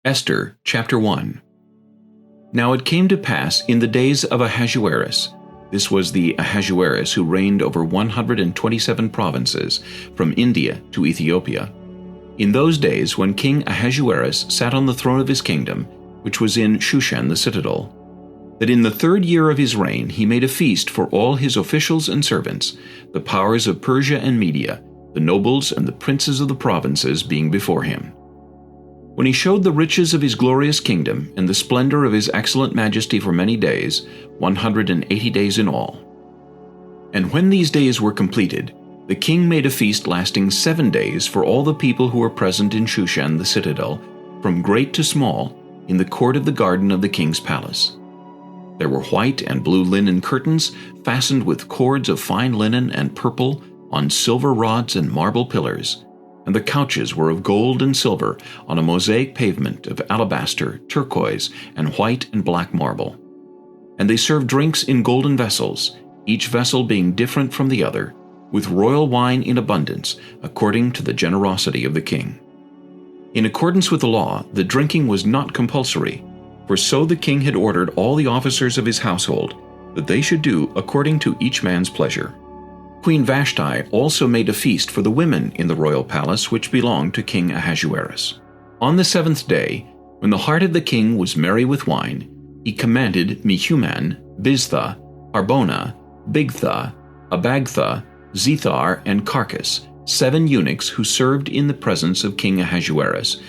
Esther Chapter 1. Now it came to pass in the days of Ahasuerus, this was the Ahasuerus who reigned over 127 provinces, from India to Ethiopia. In those days when King Ahasuerus sat on the throne of his kingdom, which was in Shushan the citadel, that in the 3rd year of his reign he made a feast for all his officials and servants, the powers of Persia and Media, the nobles and the princes of the provinces being before him. When he showed the riches of his glorious kingdom and the splendor of his excellent majesty for many days, 180 days in all. And when these days were completed, the king made a feast lasting 7 days for all the people who were present in Shushan the citadel, from great to small, in the court of the garden of the king's palace. There were white and blue linen curtains, fastened with cords of fine linen and purple, on silver rods and marble pillars, and the couches were of gold and silver on a mosaic pavement of alabaster, turquoise, and white and black marble. And they served drinks in golden vessels, each vessel being different from the other, with royal wine in abundance, according to the generosity of the king. In accordance with the law, the drinking was not compulsory, for so the king had ordered all the officers of his household, that they should do according to each man's pleasure. Queen Vashti also made a feast for the women in the royal palace which belonged to King Ahasuerus. On the 7th day, when the heart of the king was merry with wine, he commanded Mehuman, Biztha, Harbona, Bigtha, Abagtha, Zethar, and Carcas, 7 eunuchs who served in the presence of King Ahasuerus,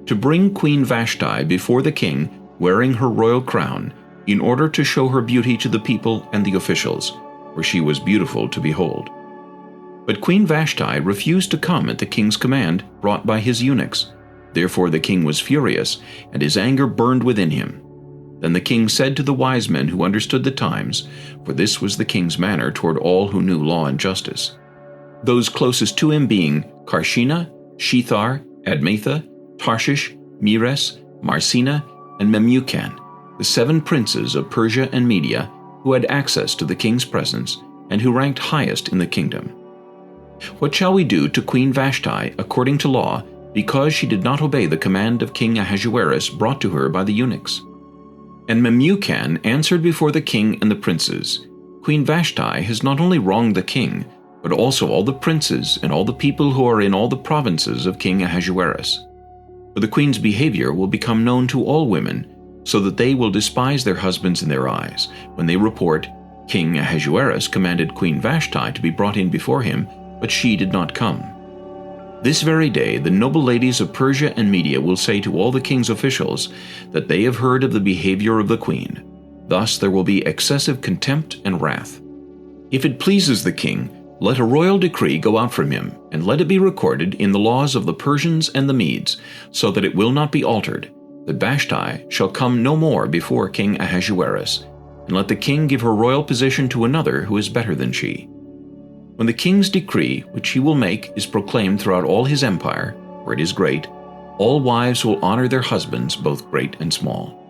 to bring Queen Vashti before the king wearing her royal crown, in order to show her beauty to the people and the officials, for she was beautiful to behold. But Queen Vashti refused to come at the king's command brought by his eunuchs. Therefore the king was furious, and his anger burned within him. Then the king said to the wise men who understood the times, for this was the king's manner toward all who knew law and justice, those closest to him being Karshina, Shethar, Admatha, Tarshish, Meres, Marsina, and Memucan, the 7 princes of Persia and Media, who had access to the king's presence, and who ranked highest in the kingdom. What shall we do to Queen Vashti according to law, because she did not obey the command of King Ahasuerus brought to her by the eunuchs? And Memucan answered before the king and the princes, Queen Vashti has not only wronged the king, but also all the princes and all the people who are in all the provinces of King Ahasuerus. For the queen's behavior will become known to all women, so that they will despise their husbands in their eyes, when they report, King Ahasuerus commanded Queen Vashti to be brought in before him, but she did not come. This very day the noble ladies of Persia and Media will say to all the king's officials that they have heard of the behavior of the queen. Thus there will be excessive contempt and wrath. If it pleases the king, let a royal decree go out from him, and let it be recorded in the laws of the Persians and the Medes, so that it will not be altered, that Vashti shall come no more before King Ahasuerus, and let the king give her royal position to another who is better than she. When the king's decree, which he will make, is proclaimed throughout all his empire, for it is great, all wives will honor their husbands, both great and small.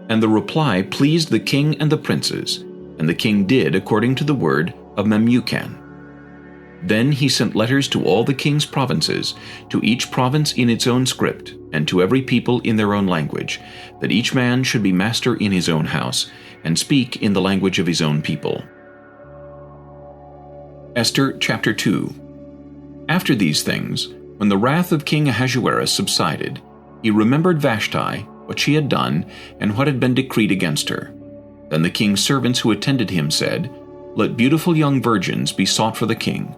And the reply pleased the king and the princes, and the king did according to the word of Memucan. Then he sent letters to all the king's provinces, to each province in its own script, and to every people in their own language, that each man should be master in his own house, and speak in the language of his own people. Esther Chapter 2. After these things, when the wrath of King Ahasuerus subsided, he remembered Vashti, what she had done, and what had been decreed against her. Then the king's servants who attended him said, Let beautiful young virgins be sought for the king,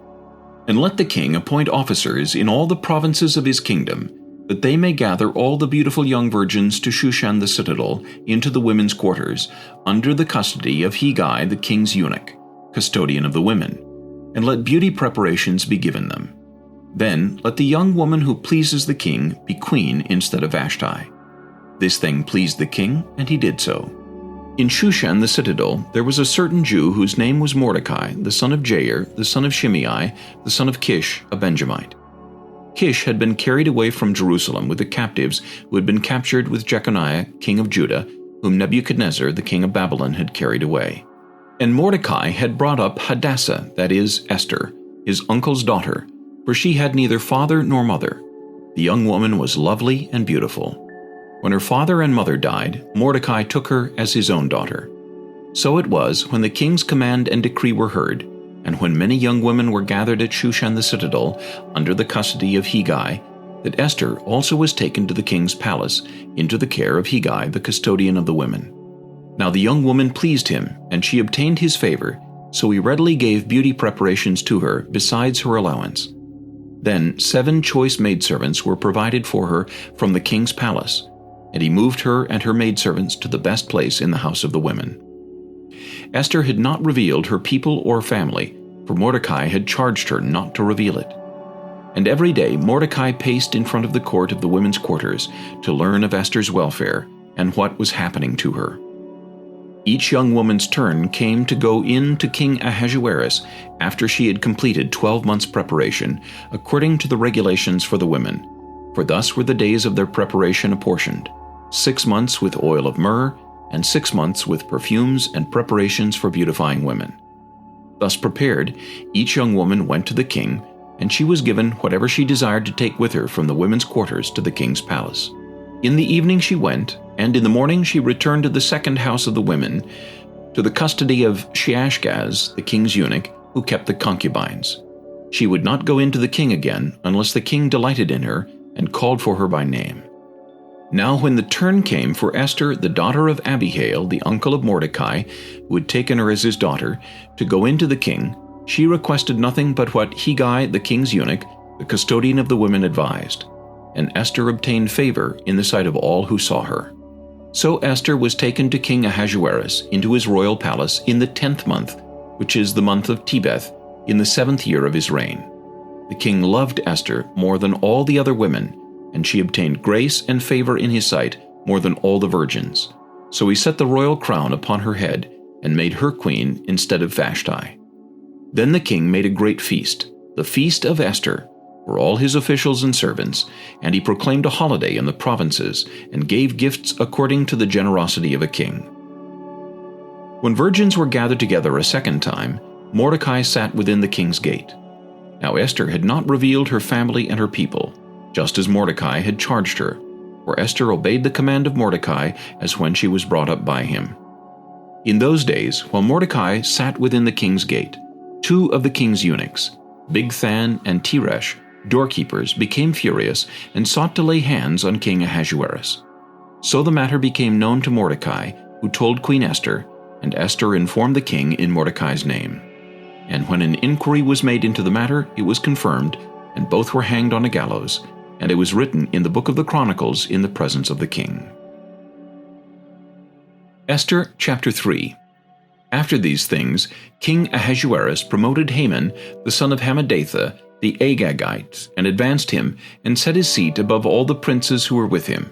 and let the king appoint officers in all the provinces of his kingdom, that they may gather all the beautiful young virgins to Shushan the citadel into the women's quarters, under the custody of Hegai the king's eunuch, custodian of the women, and let beauty preparations be given them. Then let the young woman who pleases the king be queen instead of Vashti. This thing pleased the king, and he did so. In Shushan the citadel there was a certain Jew whose name was Mordecai, the son of Jair, the son of Shimei, the son of Kish, a Benjamite. Kish had been carried away from Jerusalem with the captives who had been captured with Jeconiah, king of Judah, whom Nebuchadnezzar, the king of Babylon, had carried away. And Mordecai had brought up Hadassah, that is, Esther, his uncle's daughter, for she had neither father nor mother. The young woman was lovely and beautiful. When her father and mother died, Mordecai took her as his own daughter. So it was, when the king's command and decree were heard, and when many young women were gathered at Shushan the citadel, under the custody of Hegai, that Esther also was taken to the king's palace, into the care of Hegai, the custodian of the women. Now the young woman pleased him, and she obtained his favor, so he readily gave beauty preparations to her, besides her allowance. Then 7 choice maidservants were provided for her from the king's palace, and he moved her and her maidservants to the best place in the house of the women. Esther had not revealed her people or family, for Mordecai had charged her not to reveal it. And every day Mordecai paced in front of the court of the women's quarters to learn of Esther's welfare and what was happening to her. Each young woman's turn came to go in to King Ahasuerus after she had completed 12 months' preparation, according to the regulations for the women. For thus were the days of their preparation apportioned: 6 months with oil of myrrh, and 6 months with perfumes and preparations for beautifying women. Thus prepared, each young woman went to the king, and she was given whatever she desired to take with her from the women's quarters to the king's palace. In the evening she went, and in the morning she returned to the second house of the women, to the custody of Sheashgaz, the king's eunuch, who kept the concubines. She would not go in to the king again unless the king delighted in her and called for her by name. Now when the turn came for Esther, the daughter of Abihail, the uncle of Mordecai, who had taken her as his daughter, to go in to the king, she requested nothing but what Hegai, the king's eunuch, the custodian of the women, advised. And Esther obtained favor in the sight of all who saw her. So Esther was taken to King Ahasuerus into his royal palace in the 10th month, which is the month of Tebeth, in the 7th year of his reign. The king loved Esther more than all the other women, and she obtained grace and favor in his sight more than all the virgins. So he set the royal crown upon her head, and made her queen instead of Vashti. Then the king made a great feast, the feast of Esther, for all his officials and servants, and he proclaimed a holiday in the provinces, and gave gifts according to the generosity of a king. When virgins were gathered together a second time, Mordecai sat within the king's gate. Now Esther had not revealed her family and her people, just as Mordecai had charged her, for Esther obeyed the command of Mordecai as when she was brought up by him. In those days, while Mordecai sat within the king's gate, 2 of the king's eunuchs, Bigthan and Teresh, doorkeepers, became furious and sought to lay hands on King Ahasuerus. So the matter became known to Mordecai, who told Queen Esther, and Esther informed the king in Mordecai's name. And when an inquiry was made into the matter, it was confirmed, and both were hanged on a gallows, and it was written in the book of the Chronicles in the presence of the king. Esther Chapter 3. After these things, King Ahasuerus promoted Haman, the son of Hammedatha, the Agagite, and advanced him, and set his seat above all the princes who were with him.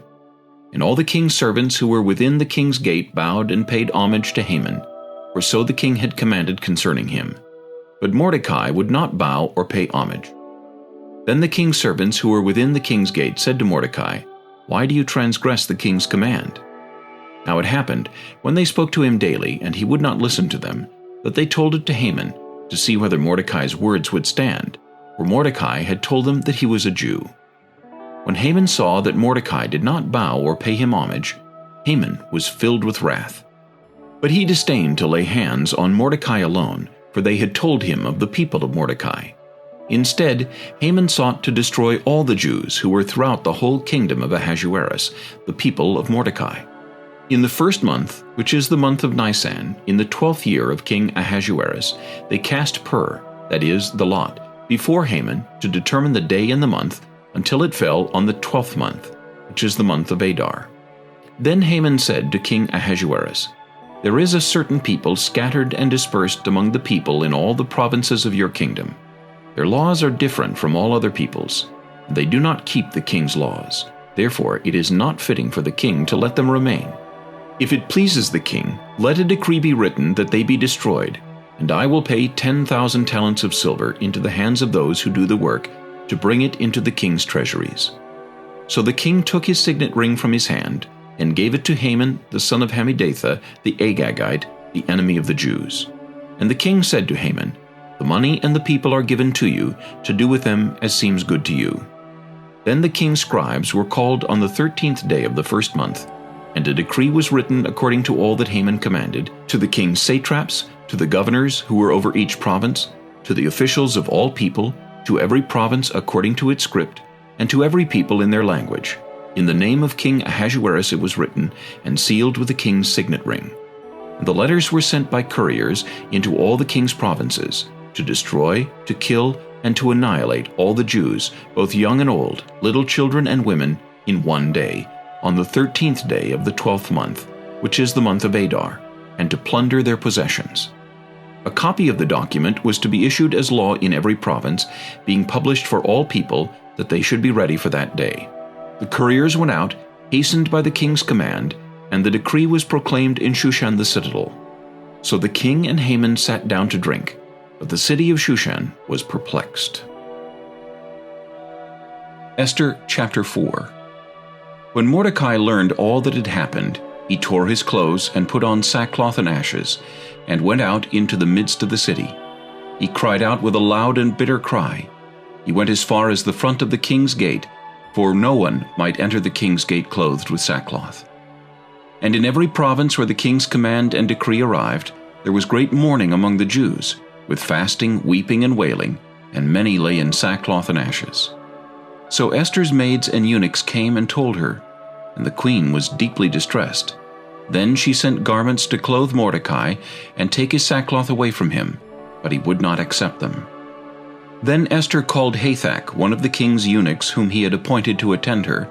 And all the king's servants who were within the king's gate bowed and paid homage to Haman, for so the king had commanded concerning him. But Mordecai would not bow or pay homage. Then the king's servants who were within the king's gate said to Mordecai, "Why do you transgress the king's command?" Now it happened, when they spoke to him daily, and he would not listen to them, that they told it to Haman, to see whether Mordecai's words would stand, for Mordecai had told them that he was a Jew. When Haman saw that Mordecai did not bow or pay him homage, Haman was filled with wrath. But he disdained to lay hands on Mordecai alone, for they had told him of the people of Mordecai. Instead, Haman sought to destroy all the Jews who were throughout the whole kingdom of Ahasuerus, the people of Mordecai. In the 1st month, which is the month of Nisan, in the 12th year of King Ahasuerus, they cast pur, that is, the lot, before Haman to determine the day and the month, until it fell on the 12th month, which is the month of Adar. Then Haman said to King Ahasuerus, "There is a certain people scattered and dispersed among the people in all the provinces of your kingdom. Their laws are different from all other peoples. They do not keep the king's laws. Therefore it is not fitting for the king to let them remain. If it pleases the king, let a decree be written that they be destroyed, and I will pay 10,000 talents of silver into the hands of those who do the work, to bring it into the king's treasuries." So the king took his signet ring from his hand, and gave it to Haman the son of Hammedatha, the Agagite, the enemy of the Jews. And the king said to Haman, "The money and the people are given to you, to do with them as seems good to you." Then the king's scribes were called on the 13th day of the first month, and a decree was written according to all that Haman commanded, to the king's satraps, to the governors who were over each province, to the officials of all people, to every province according to its script, and to every people in their language. In the name of King Ahasuerus it was written, and sealed with the king's signet ring. And the letters were sent by couriers into all the king's provinces, to destroy, to kill, and to annihilate all the Jews, both young and old, little children and women, in one day, on the 13th day of the 12th month, which is the month of Adar, and to plunder their possessions. A copy of the document was to be issued as law in every province, being published for all people, that they should be ready for that day. The couriers went out, hastened by the king's command, and the decree was proclaimed in Shushan the citadel. So the king and Haman sat down to drink, but the city of Shushan was perplexed. Esther Chapter 4. When Mordecai learned all that had happened, he tore his clothes and put on sackcloth and ashes, and went out into the midst of the city. He cried out with a loud and bitter cry. He went as far as the front of the king's gate, for no one might enter the king's gate clothed with sackcloth. And in every province where the king's command and decree arrived, there was great mourning among the Jews, with fasting, weeping, and wailing, and many lay in sackcloth and ashes. So Esther's maids and eunuchs came and told her, and the queen was deeply distressed. Then she sent garments to clothe Mordecai and take his sackcloth away from him, but he would not accept them. Then Esther called Hathach, one of the king's eunuchs whom he had appointed to attend her,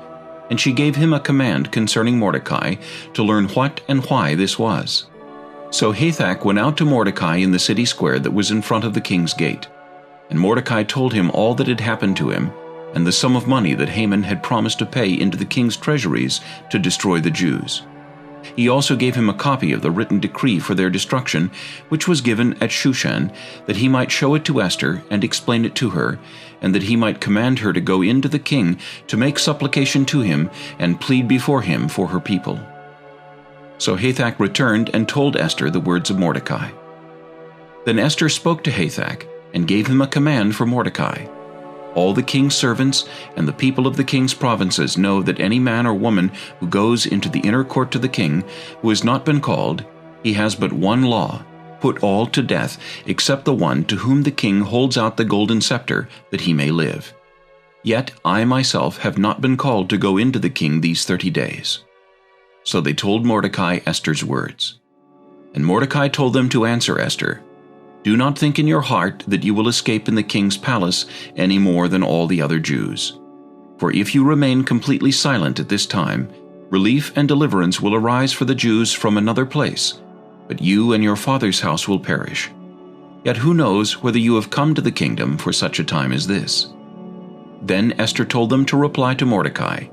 and she gave him a command concerning Mordecai to learn what and why this was. So Hathach went out to Mordecai in the city square that was in front of the king's gate. And Mordecai told him all that had happened to him, and the sum of money that Haman had promised to pay into the king's treasuries to destroy the Jews. He also gave him a copy of the written decree for their destruction, which was given at Shushan, that he might show it to Esther and explain it to her, and that he might command her to go in to the king to make supplication to him and plead before him for her people. So Hathach returned and told Esther the words of Mordecai. Then Esther spoke to Hathach and gave him a command for Mordecai. All the king's servants and the people of the king's provinces know that any man or woman who goes into the inner court to the king, who has not been called, he has but one law: put all to death, except the one to whom the king holds out the golden scepter, that he may live. Yet I myself have not been called to go into the king these 30 days. So they told Mordecai Esther's words. And Mordecai told them to answer Esther, "Do not think in your heart that you will escape in the king's palace any more than all the other Jews. For if you remain completely silent at this time, relief and deliverance will arise for the Jews from another place, but you and your father's house will perish. Yet who knows whether you have come to the kingdom for such a time as this?" Then Esther told them to reply to Mordecai,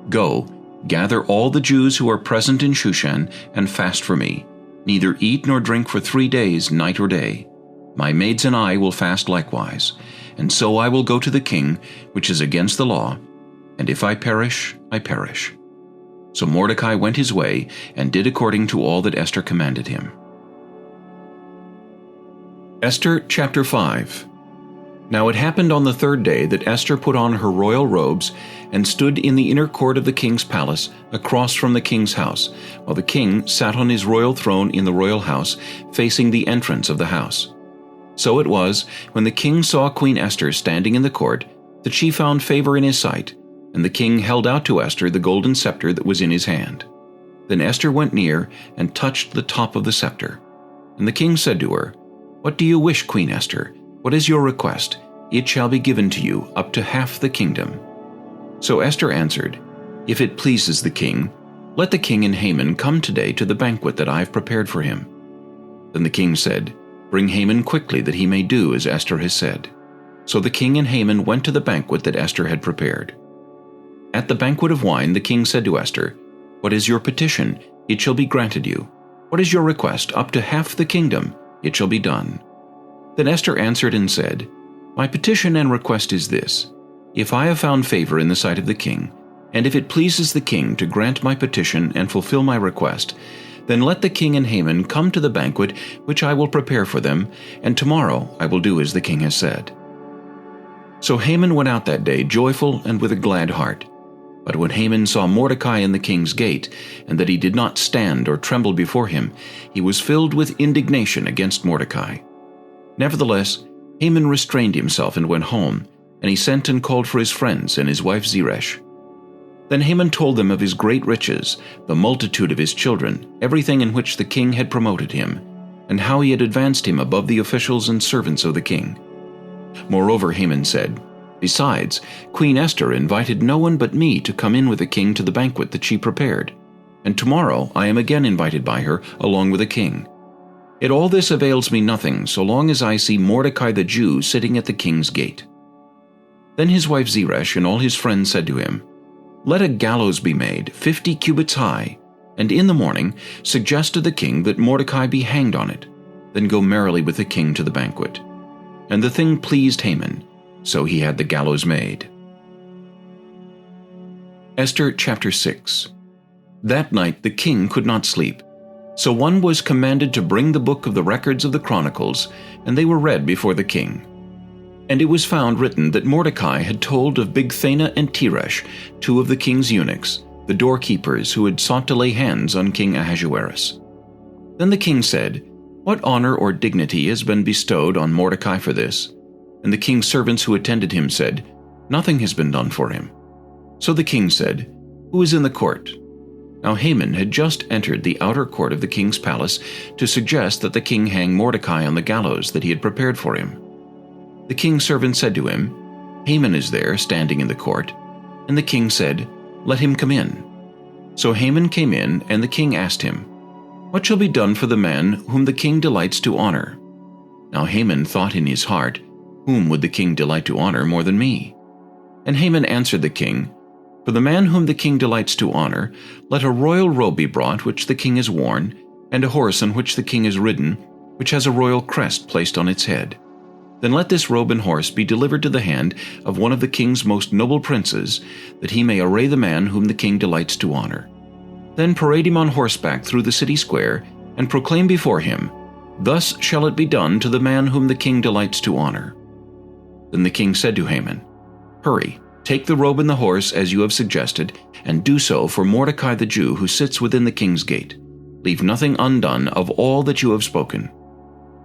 "Go, gather all the Jews who are present in Shushan and fast for me. Neither eat nor drink for 3 days, night or day. My maids and I will fast likewise, and so I will go to the king, which is against the law, and if I perish, I perish." So Mordecai went his way and did according to all that Esther commanded him. Esther Chapter 5. Now it happened on the 3rd day that Esther put on her royal robes and stood in the inner court of the king's palace across from the king's house, while the king sat on his royal throne in the royal house, facing the entrance of the house. So it was, when the king saw Queen Esther standing in the court, that she found favor in his sight, and the king held out to Esther the golden scepter that was in his hand. Then Esther went near and touched the top of the scepter. And the king said to her, "What do you wish, Queen Esther? What is your request? It shall be given to you, up to half the kingdom." So Esther answered, "If it pleases the king, let the king and Haman come today to the banquet that I have prepared for him." Then the king said, "Bring Haman quickly, that he may do as Esther has said." So the king and Haman went to the banquet that Esther had prepared. At the banquet of wine the king said to Esther, "What is your petition? It shall be granted you. What is your request? Up to half the kingdom. It shall be done." Then Esther answered and said, "My petition and request is this: if I have found favor in the sight of the king, and if it pleases the king to grant my petition and fulfill my request, then let the king and Haman come to the banquet which I will prepare for them, and tomorrow I will do as the king has said." So Haman went out that day joyful and with a glad heart. But when Haman saw Mordecai in the king's gate, and that he did not stand or tremble before him, he was filled with indignation against Mordecai. Nevertheless, Haman restrained himself and went home, and he sent and called for his friends and his wife Zeresh. Then Haman told them of his great riches, the multitude of his children, everything in which the king had promoted him, and how he had advanced him above the officials and servants of the king. Moreover, Haman said, "Besides, Queen Esther invited no one but me to come in with the king to the banquet that she prepared, and tomorrow I am again invited by her along with the king. Yet all this avails me nothing so long as I see Mordecai the Jew sitting at the king's gate." Then his wife Zeresh and all his friends said to him, "Let a gallows be made 50 cubits high, and in the morning suggest to the king that Mordecai be hanged on it. Then go merrily with the king to the banquet." And the thing pleased Haman, so he had the gallows made. Esther Chapter 6. That night the king could not sleep. So one was commanded to bring the book of the records of the Chronicles, and they were read before the king. And it was found written that Mordecai had told of Bigthana and Teresh, two of the king's eunuchs, the doorkeepers who had sought to lay hands on King Ahasuerus. Then the king said, "What honor or dignity has been bestowed on Mordecai for this?" And the king's servants who attended him said, "Nothing has been done for him." So the king said, "Who is in the court?" Now Haman had just entered the outer court of the king's palace to suggest that the king hang Mordecai on the gallows that he had prepared for him. The king's servant said to him, "Haman is there, standing in the court." And the king said, "Let him come in." So Haman came in, and the king asked him, "What shall be done for the man whom the king delights to honor?" Now Haman thought in his heart, "Whom would the king delight to honor more than me?" And Haman answered the king, "For the man whom the king delights to honor, let a royal robe be brought which the king has worn, and a horse on which the king has ridden, which has a royal crest placed on its head. Then let this robe and horse be delivered to the hand of one of the king's most noble princes, that he may array the man whom the king delights to honor. Then parade him on horseback through the city square, and proclaim before him, 'Thus shall it be done to the man whom the king delights to honor.'" Then the king said to Haman, "Hurry, take the robe and the horse as you have suggested, and do so for Mordecai the Jew who sits within the king's gate. Leave nothing undone of all that you have spoken."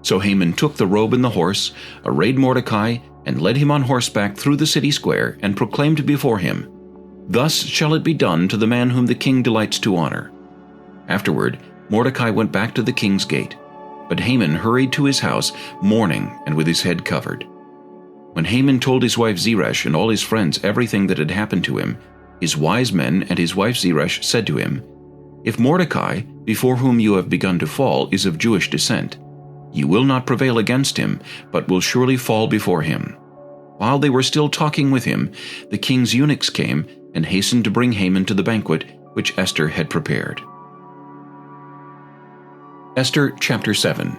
So Haman took the robe and the horse, arrayed Mordecai, and led him on horseback through the city square, and proclaimed before him, "Thus shall it be done to the man whom the king delights to honor." Afterward, Mordecai went back to the king's gate, but Haman hurried to his house, mourning and with his head covered. When Haman told his wife Zeresh and all his friends everything that had happened to him, his wise men and his wife Zeresh said to him, "If Mordecai, before whom you have begun to fall, is of Jewish descent, you will not prevail against him, but will surely fall before him." While they were still talking with him, the king's eunuchs came and hastened to bring Haman to the banquet which Esther had prepared. Esther Chapter 7.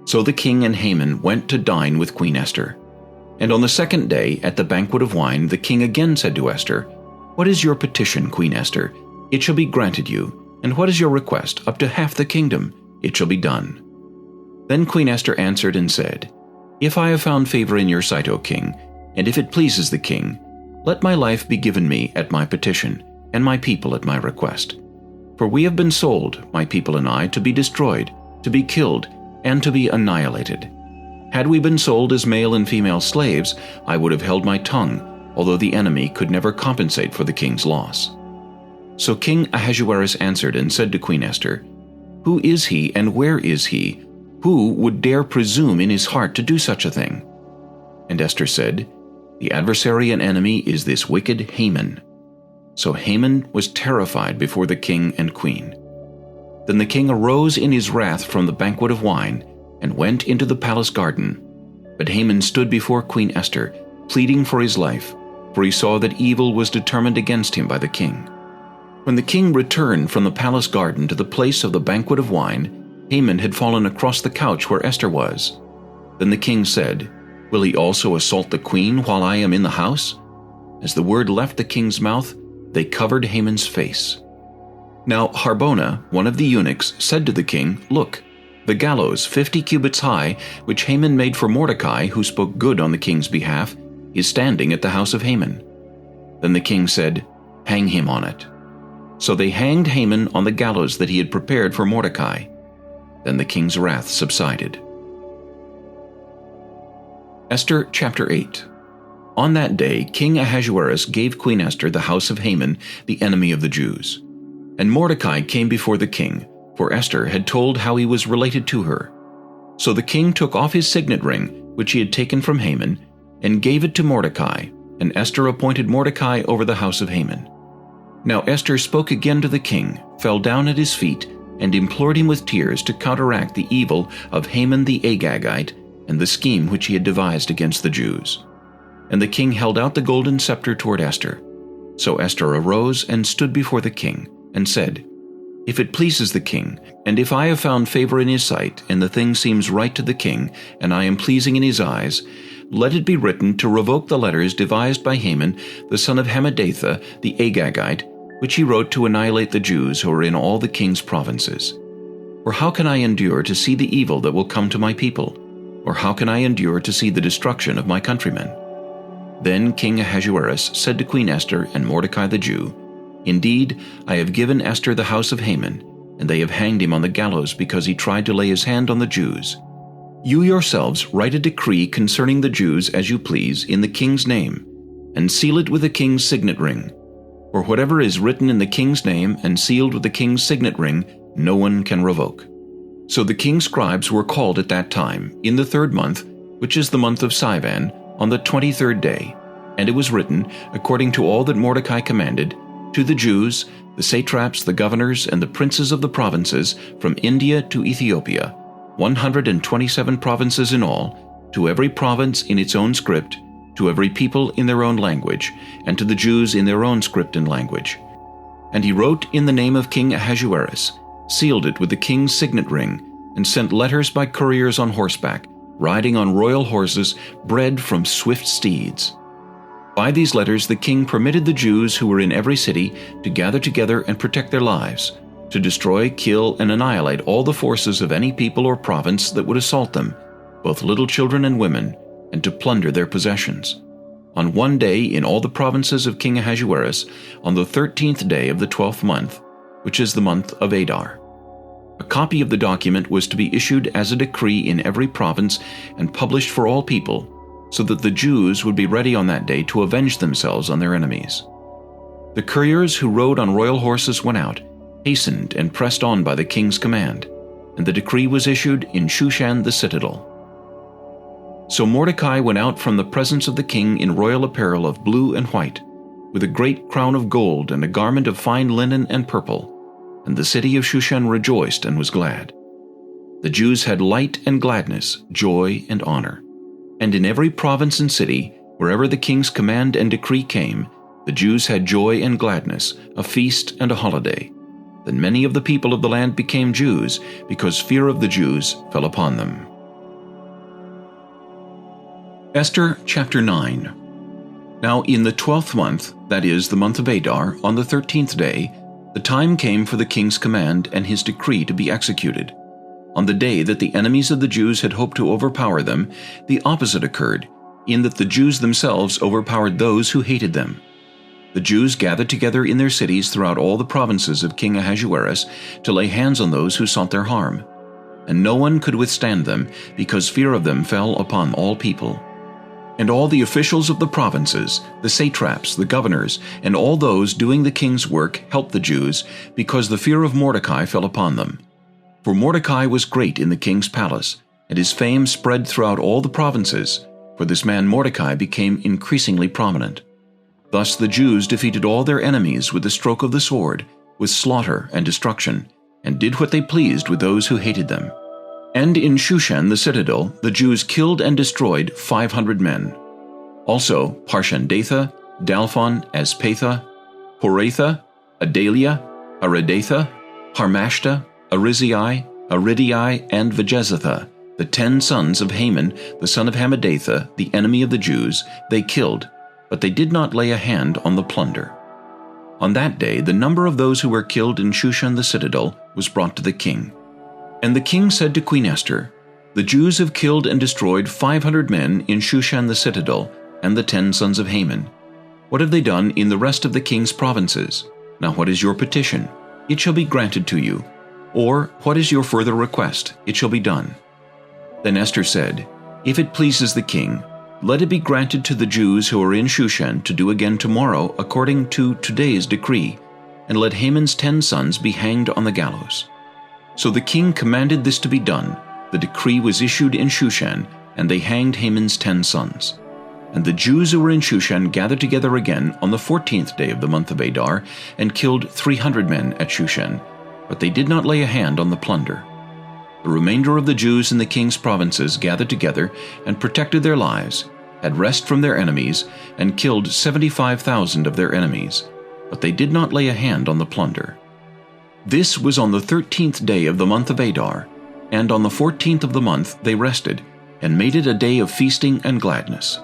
So the king and Haman went to dine with Queen Esther. And on the second day, at the banquet of wine, the king again said to Esther, "What is your petition, Queen Esther? It shall be granted you. And what is your request? Up to half the kingdom. It shall be done." Then Queen Esther answered and said, "If I have found favor in your sight, O king, and if it pleases the king, let my life be given me at my petition, and my people at my request. For we have been sold, my people and I, to be destroyed, to be killed, and to be annihilated. Had we been sold as male and female slaves, I would have held my tongue, although the enemy could never compensate for the king's loss." So King Ahasuerus answered and said to Queen Esther, "Who is he and where is he? Who would dare presume in his heart to do such a thing?" And Esther said, "The adversary and enemy is this wicked Haman." So Haman was terrified before the king and queen. Then the king arose in his wrath from the banquet of wine, and went into the palace garden. But Haman stood before Queen Esther, pleading for his life, for he saw that evil was determined against him by the king. When the king returned from the palace garden to the place of the banquet of wine, Haman had fallen across the couch where Esther was. Then the king said, "Will he also assault the queen while I am in the house?" As the word left the king's mouth, they covered Haman's face. Now Harbona, one of the eunuchs, said to the king, "Look, the gallows 50 cubits high, which Haman made for Mordecai, who spoke good on the king's behalf, He is standing at the house of Haman." Then the king said, "Hang him on it." So they hanged Haman on the gallows that he had prepared for Mordecai. Then the king's wrath subsided. Esther Chapter 8. On that day King Ahasuerus gave Queen Esther the house of Haman, the enemy of the Jews. And Mordecai came before the king, for Esther had told how he was related to her. So the king took off his signet ring, which he had taken from Haman, and gave it to Mordecai, and Esther appointed Mordecai over the house of Haman. Now Esther spoke again to the king, fell down at his feet, and implored him with tears to counteract the evil of Haman the Agagite and the scheme which he had devised against the Jews. And the king held out the golden scepter toward Esther. So Esther arose and stood before the king, and said, "If it pleases the king, and if I have found favor in his sight, and the thing seems right to the king, and I am pleasing in his eyes, let it be written to revoke the letters devised by Haman, the son of Hammedatha, the Agagite, which he wrote to annihilate the Jews who are in all the king's provinces. For how can I endure to see the evil that will come to my people? Or how can I endure to see the destruction of my countrymen?" Then King Ahasuerus said to Queen Esther and Mordecai the Jew, "Indeed, I have given Esther the house of Haman, and they have hanged him on the gallows because he tried to lay his hand on the Jews. You yourselves write a decree concerning the Jews as you please in the king's name, and seal it with the king's signet ring. For whatever is written in the king's name and sealed with the king's signet ring, no one can revoke." So the king's scribes were called at that time, in the 3rd month, which is the month of Sivan, on the 23rd day, and it was written, according to all that Mordecai commanded, to the Jews, the satraps, the governors, and the princes of the provinces, from India to Ethiopia, 127 provinces in all, to every province in its own script, to every people in their own language, and to the Jews in their own script and language. And he wrote in the name of King Ahasuerus, sealed it with the king's signet ring, and sent letters by couriers on horseback, riding on royal horses, bred from swift steeds. By these letters the king permitted the Jews who were in every city to gather together and protect their lives, to destroy, kill, and annihilate all the forces of any people or province that would assault them, both little children and women, and to plunder their possessions. On one day in all the provinces of King Ahasuerus, on the 13th day of the 12th month, which is the month of Adar. A copy of the document was to be issued as a decree in every province and published for all people, so that the Jews would be ready on that day to avenge themselves on their enemies. The couriers who rode on royal horses went out, hastened and pressed on by the king's command, and the decree was issued in Shushan the citadel. So Mordecai went out from the presence of the king in royal apparel of blue and white, with a great crown of gold and a garment of fine linen and purple, and the city of Shushan rejoiced and was glad. The Jews had light and gladness, joy and honor. And in every province and city, wherever the king's command and decree came, the Jews had joy and gladness, a feast and a holiday. Then many of the people of the land became Jews, because fear of the Jews fell upon them. Esther Chapter 9. Now in the 12th month, that is, the month of Adar, on the 13th day, the time came for the king's command and his decree to be executed. On the day that the enemies of the Jews had hoped to overpower them, the opposite occurred, in that the Jews themselves overpowered those who hated them. The Jews gathered together in their cities throughout all the provinces of King Ahasuerus to lay hands on those who sought their harm. And no one could withstand them, because fear of them fell upon all people. And all the officials of the provinces, the satraps, the governors, and all those doing the king's work helped the Jews, because the fear of Mordecai fell upon them. For Mordecai was great in the king's palace, and his fame spread throughout all the provinces, for this man Mordecai became increasingly prominent. Thus the Jews defeated all their enemies with the stroke of the sword, with slaughter and destruction, and did what they pleased with those who hated them. And in Shushan the citadel the Jews killed and destroyed 500 men. Also Parshandatha, Dalphon, Aspatha, Poratha, Adalia, Aridatha, Harmashta, Arizai, Aridai, and Vajezatha, the 10 sons of Haman, the son of Hammedatha, the enemy of the Jews, they killed, but they did not lay a hand on the plunder. On that day the number of those who were killed in Shushan the citadel was brought to the king. And the king said to Queen Esther, "The Jews have killed and destroyed 500 men in Shushan the citadel, and the 10 sons of Haman? What have they done in the rest of the king's provinces? Now what is your petition? It shall be granted to you. Or what is your further request? It shall be done. Then Esther said, If it pleases the king, let it be granted to the Jews who are in Shushan to do again tomorrow according to today's decree, and let Haman's 10 sons be hanged on the gallows. So the king commanded this to be done. The decree was issued in Shushan, and they hanged Haman's 10 sons. And the Jews who were in Shushan gathered together again on the 14th day of the month of Adar, and killed 300 men at Shushan, but they did not lay a hand on the plunder. The remainder of the Jews in the king's provinces gathered together and protected their lives, had rest from their enemies, and killed 75,000 of their enemies, but they did not lay a hand on the plunder. This was on the 13th day of the month of Adar, and on the 14th of the month they rested, and made it a day of feasting and gladness.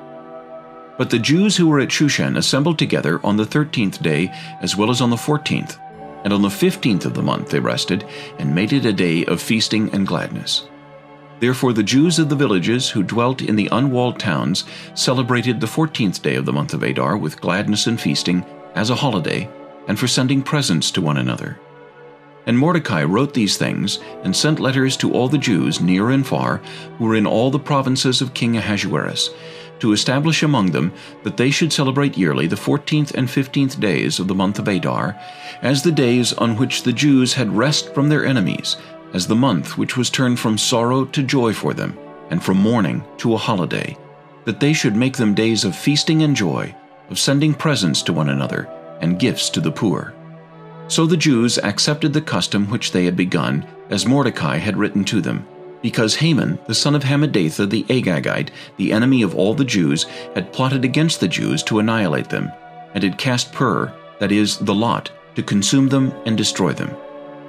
But the Jews who were at Shushan assembled together on the 13th day as well as on the 14th, and on the 15th of the month they rested, and made it a day of feasting and gladness. Therefore the Jews of the villages who dwelt in the unwalled towns celebrated the 14th day of the month of Adar with gladness and feasting as a holiday, and for sending presents to one another. And Mordecai wrote these things, and sent letters to all the Jews near and far, who were in all the provinces of King Ahasuerus, to establish among them that they should celebrate yearly the 14th and 15th days of the month of Adar, as the days on which the Jews had rest from their enemies, as the month which was turned from sorrow to joy for them, and from mourning to a holiday, that they should make them days of feasting and joy, of sending presents to one another, and gifts to the poor. So the Jews accepted the custom which they had begun, as Mordecai had written to them, because Haman, the son of Hammedatha the Agagite, the enemy of all the Jews, had plotted against the Jews to annihilate them, and had cast pur, that is, the lot, to consume them and destroy them.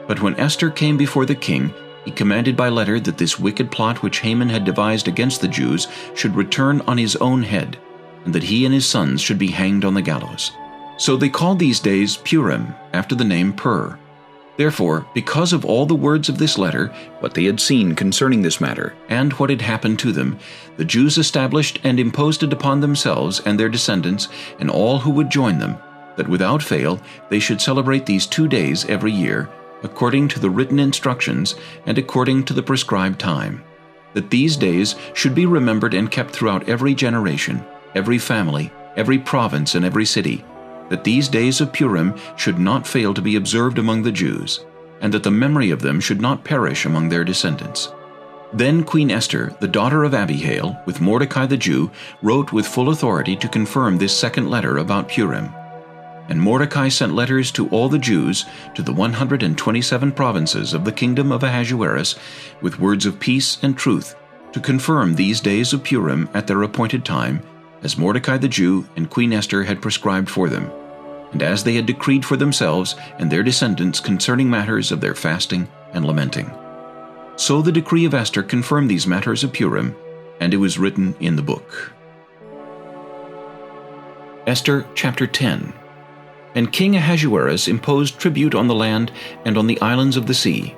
But when Esther came before the king, he commanded by letter that this wicked plot which Haman had devised against the Jews should return on his own head, and that he and his sons should be hanged on the gallows. So they called these days Purim, after the name Pur. Therefore, because of all the words of this letter, what they had seen concerning this matter, and what had happened to them, the Jews established and imposed it upon themselves and their descendants, and all who would join them, that without fail they should celebrate these 2 days every year, according to the written instructions, and according to the prescribed time, that these days should be remembered and kept throughout every generation, every family, every province, and every city, that these days of Purim should not fail to be observed among the Jews, and that the memory of them should not perish among their descendants. Then Queen Esther, the daughter of Abihail, with Mordecai the Jew, wrote with full authority to confirm this second letter about Purim. And Mordecai sent letters to all the Jews, to the 127 provinces of the kingdom of Ahasuerus, with words of peace and truth, to confirm these days of Purim at their appointed time, as Mordecai the Jew and Queen Esther had prescribed for them, and as they had decreed for themselves and their descendants concerning matters of their fasting and lamenting. So the decree of Esther confirmed these matters of Purim, and it was written in the book. Esther Chapter 10. And King Ahasuerus imposed tribute on the land and on the islands of the sea.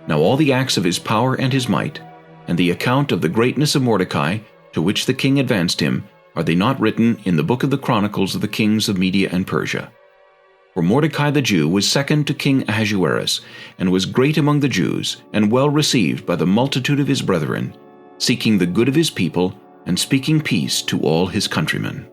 Now all the acts of his power and his might, and the account of the greatness of Mordecai, to which the king advanced him, are they not written in the book of the Chronicles of the kings of Media and Persia? For Mordecai the Jew was second to King Ahasuerus, and was great among the Jews, and well received by the multitude of his brethren, seeking the good of his people, and speaking peace to all his countrymen.